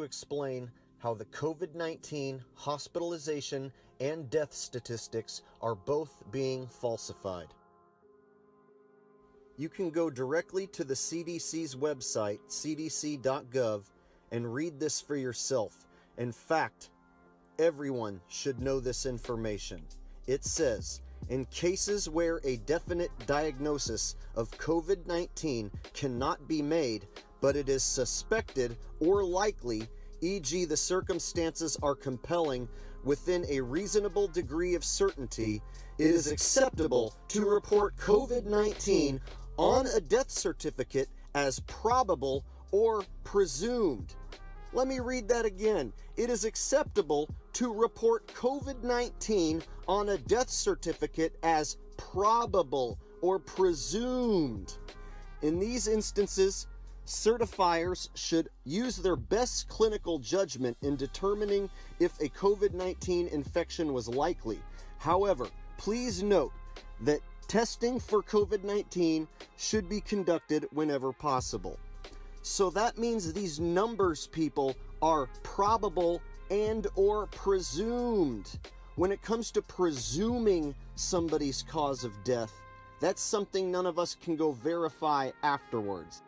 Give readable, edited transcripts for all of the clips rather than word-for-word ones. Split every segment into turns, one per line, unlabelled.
explain how the COVID-19 hospitalization and death statistics are both being falsified. You can go directly to the CDC's website, cdc.gov, and read this for yourself. In fact, everyone should know this information. It says, in cases where a definite diagnosis of COVID-19 cannot be made, but it is suspected or likely, e.g. the circumstances are compelling within a reasonable degree of certainty, it is acceptable to report COVID-19 on a death certificate as probable or presumed. Let me read that again. It is acceptable to report COVID-19 on a death certificate as probable or presumed. In these instances, certifiers should use their best clinical judgment in determining if a COVID-19 infection was likely. However, please note that testing for COVID-19 should be conducted whenever possible. So that means these numbers, people, are probable and or presumed. When it comes to presuming somebody's cause of death, that's something none of us can go verify afterwards.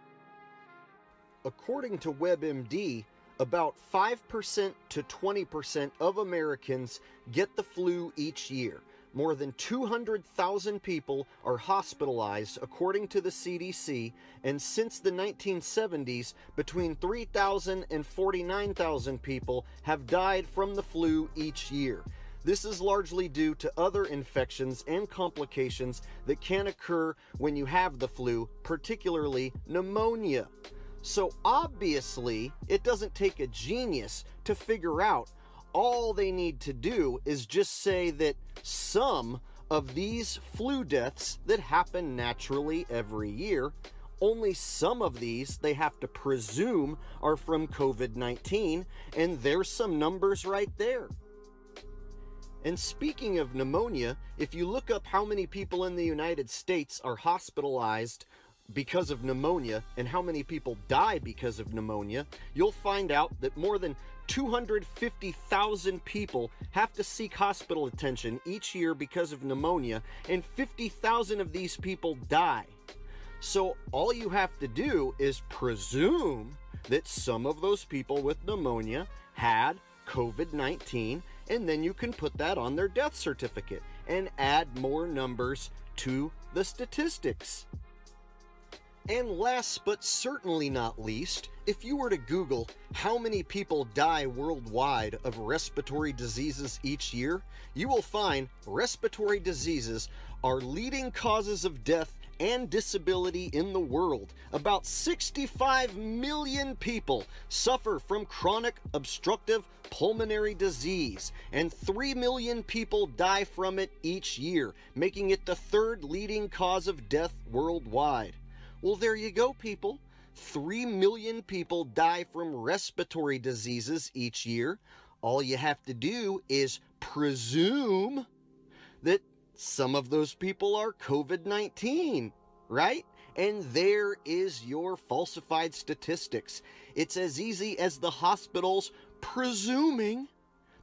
According to WebMD, about 5% to 20% of Americans get the flu each year. More than 200,000 people are hospitalized, according to the CDC, and since the 1970s, between 3,000 and 49,000 people have died from the flu each year. This is largely due to other infections and complications that can occur when you have the flu, particularly pneumonia. So obviously, it doesn't take a genius to figure out. All they need to do is just say that some of these flu deaths that happen naturally every year, only some of these they have to presume are from COVID-19, and there's some numbers right there. And speaking of pneumonia, if you look up how many people in the United States are hospitalized because of pneumonia and how many people die because of pneumonia, you'll find out that more than 250,000 people have to seek hospital attention each year because of pneumonia, and 50,000 of these people die. So all you have to do is presume that some of those people with pneumonia had COVID-19, and then you can put that on their death certificate and add more numbers to the statistics. And last but certainly not least, if you were to Google how many people die worldwide of respiratory diseases each year, you will find respiratory diseases are leading causes of death and disability in the world. About 65 million people suffer from chronic obstructive pulmonary disease, and 3 million people die from it each year, making it the third leading cause of death worldwide. Well, there you go, people. 3 million people die from respiratory diseases each year. All you have to do is presume that some of those people are COVID-19, right? And there is your falsified statistics. It's as easy as the hospitals presuming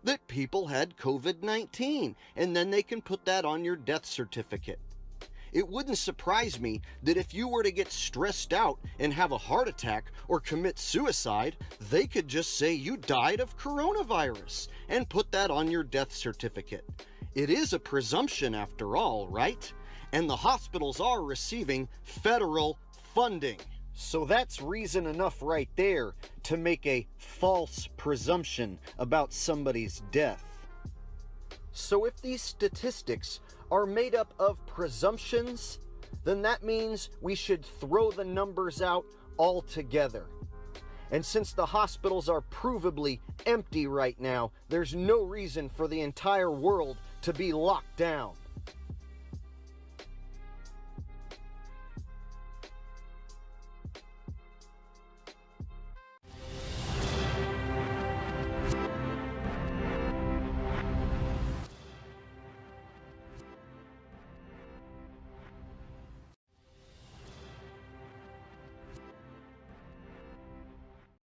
that people had COVID-19, and then they can put that on your death certificate. It wouldn't surprise me that if you were to get stressed out and have a heart attack or commit suicide, they could just say you died of coronavirus and put that on your death certificate. It is a presumption after all, right? And the hospitals are receiving federal funding. So that's reason enough right there to make a false presumption about somebody's death. So if these statistics are made up of presumptions, then that means we should throw the numbers out altogether. And since the hospitals are provably empty right now, there's no reason for the entire world to be locked down.